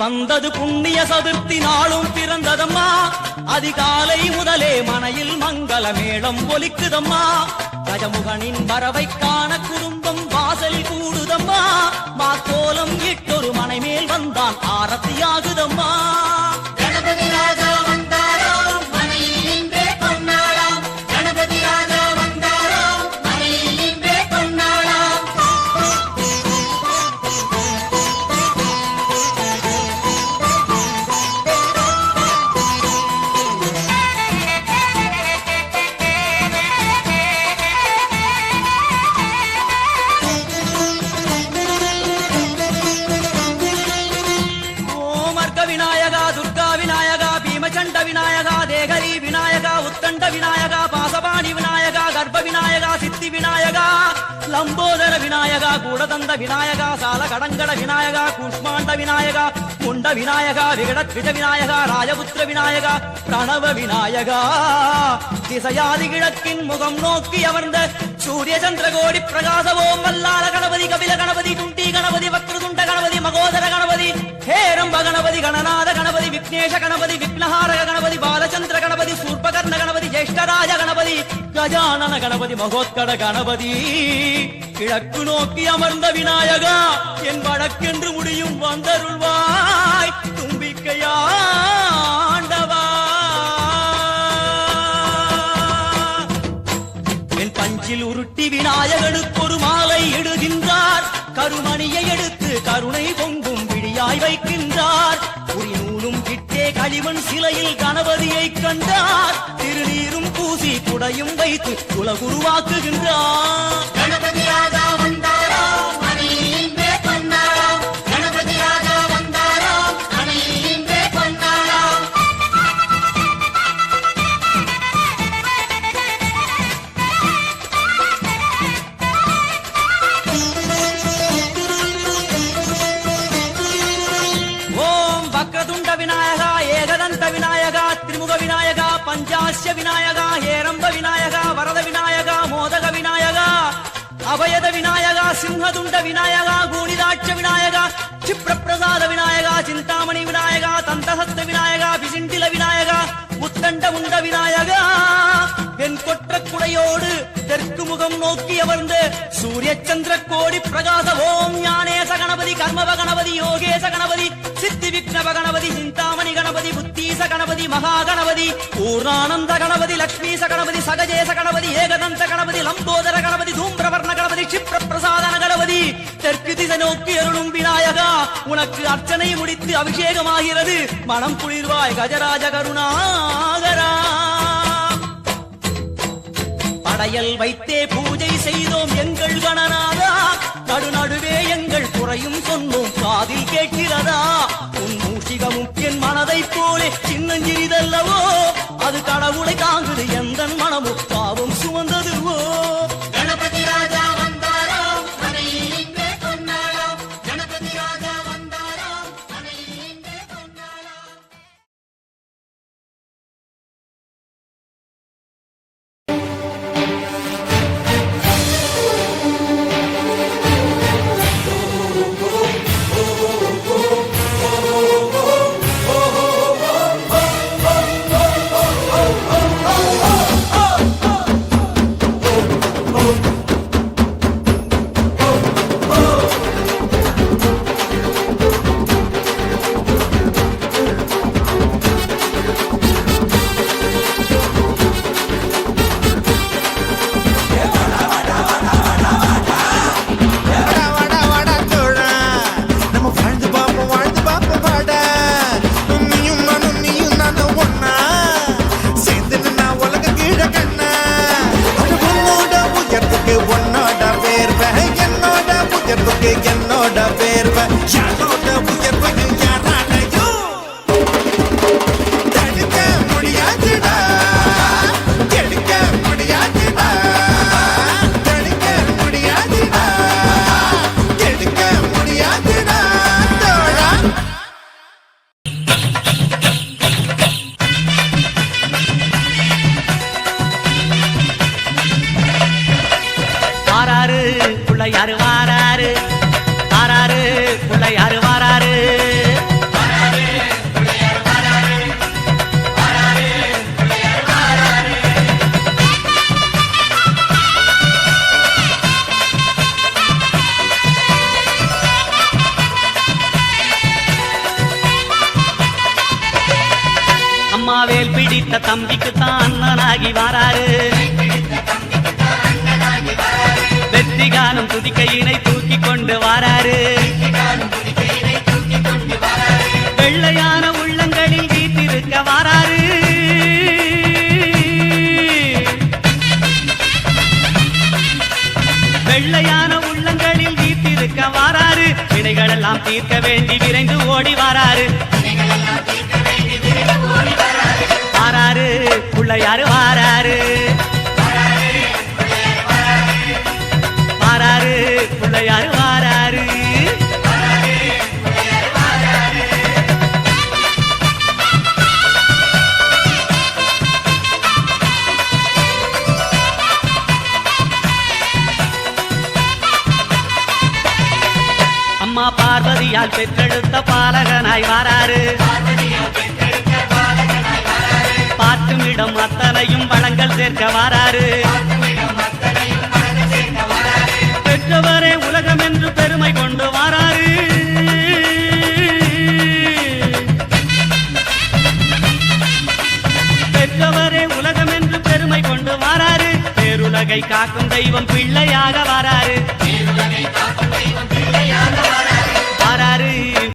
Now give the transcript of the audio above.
வந்தது புண்ணிய சதுர்த்தி நாளும் பிறந்ததம்மா. அதிகாலை முதலே மனையில் மங்கள மேளம் ஒலிக்குதம்மா. கஜமுகனின் வரவை காண குடும்பம் வாசலில் கூடுதம்மா. மாக்கோலம் இட்டொரு மனை மேல் வந்தான் ஆரத்தியாகுதம்மா. கணபதி ராஜா வந்தாராம் மனையில் இன்றே பொன்னாளாம். கணபதி ராஜா வந்தாராம் மனையில் இன்றே பொன்னாளாம். விநாயகா துர்கா விநாயகா பீமச்சண்ட விநாயகா தேகரி விநாயகா உத்தண்ட விநாயகா பாசபாணி விநாயகா கர்ப்ப விநாயகா சித்தி விநாயகா லம்போதர விநாயகா கூடதந்த விநாயகா சால கடங்கட விநாயகா கூஷ்மாண்ட விநாயகா குண்ட விநாயகா விகடத்விஜ விநாயகா ராஜபுத்திர விநாயகா பிரணவ விநாயகா. திசையாதி கிழக்கின் முகம் நோக்கி அமர்ந்த சூரிய சந்திரகோடி பிரகாசவோம் வல்லாள கணபதி கபில கணபதி குண்டி கணபதி வக்ரதுண்ட கணபதி மகோதர கணபதி ஹேரம்ப கணபதி கணநாத கணபதி விக்னேஷ கணபதி விக்னஹாரக கணபதி பாலச்சந்திர கணபதி சூர்பகர்ண கணபதி ஜேஷ்டராஜ கணபதி கஜானன கணபதி மகோத்கட கணபதி. கிழக்கு நோக்கி அமர்ந்த விநாயகா என் வழக்கென்று முடியும் வந்தருள்வாய் தும்பிக்கையாண்டவா. என் பஞ்சில் உருட்டி விநாயகனுக்கு ஒரு மாலை இடுகின்றார். கருமணியை எடுத்து கருணை பொங்கும் விழியாய் வைக்கின்றார். குறிநூலும் கிட்டே களிமண் சிலையில் கணபதியை கண்டார். திருநீரும் பூசி குடையும் வைத்து குலகுருவாக்குகின்றார். கணபதி ராஜா வந்தாராம் மனையில் இன்றே பொன்னாளாம். கணபதி ராஜா வந்தாராம் மனையில் இன்றே பொன்னாளாம். ஓம் வக்ரதுண்ட விநாயகா ஏகதந்த விநாயகா திரிமுக விநாயகா பஞ்சாஸ்ய விநாயகா ஹேரம்ப விநாயகா வரத விநாயகா மோதக விநாயகா அபயத விநாயகா சிம்ஹதுண்ட விநாயகா கூனிதாட்ச விநாயகா க்ஷிப்ரபிரசாத விநாயகா சிந்தாமணி விநாயகா தந்தஹஸ்த விநாயகா பிசிண்டில விநாயகா உத்தண்ட உண்ட விநாயகா. வெண்கொற்ற குடையோடு தெற்கு முகம் நோக்கி அமர்ந்து சூரிய சந்திர கோடி பிரகாச ஓம் ஞானேச கணபதி கர்மவ கணபதி யோகேச கணபதி சித்தி விக்னவ கணபதி சிந்தாமணி கணபதி புத்தீச கணபதி மகா கணபதி பூர்ணானந்த கணபதி லக்ஷ்மீச கணபதி சகஜேச கணபதி ஏகதந்த கணபதி லம்போதர கணபதி தூம்பிரவர்ண கணபதி க்ஷிப்ர பிரசாதன கணபதி. தெற்கு திசை நோக்கி அருளும் விநாயகா உனக்கு அர்ச்சனை முடித்து அபிஷேகமாகிறது. மனம் குளிர்வாய் கஜராஜ கருணாகரா. படையல் வைத்தே பூஜை செய்தோம் எங்கள் கணநாதா. நடுநடுவே எங்கள் குறையும் சொன்னோம் காதில் கேட்கிறதா. உன் மூஷிகமும் என் மனதை போலே சின்னஞ்சிறிதல்லவோ. அது கடவுளை தாங்குது எந்த மனமும் பாவம் சுமந்ததுவோ. கணபதி ராஜா வந்தாராம் மனையில் இன்றே பொன்னாளாம். கணபதி ராஜா வந்தாராம் மனையில் இன்றே பொன்னாளாம். என்னோட வேர்வை யாரோட உயர்வையும் யாராலையும் தடுக்க முடியாதுடா, கெடுக்க முடியாதுடா, தடுக்க முடியாதுடா, கெடுக்க முடியாதுடா தோழா. வாராரு பிள்ளையாரு வாராரு, வாராரு பிள்ளையாரு வாராரு, அம்மா வேல் பிடித்த தம்பிக்கு தான் அண்ணனாகி வாராரு வெற்றி காலம் துதிக்கையினை தூக்கி கொண்டு வாராரு வெள்ளையான உள்ளங்களில் வீட்டிருக்க வாராரு வெள்ளையான உள்ளங்களில் வீட்டிருக்க வாராரு வினைகளெல்லாம் தீர்க்க வேண்டி விரைந்து ஓடி வாராரு வாராரு பிள்ளையாரு வாராரு வாராரு பிள்ளையாரு வாராரு அம்மா பார்வதியால் பெற்றெடுத்த பாலகனாய் வாராரு பாட்டுமிடம் அத்தனையும் வளங்கள் சேர்க்க வாராரு பெற்றவரே உலகம் என்று பெருமை கொண்டு வாராரு பெற்றவரே உலகம் என்று பெருமை கொண்டு வாராரு பேருலகை காக்கும் தெய்வம் பிள்ளையாக வாராரு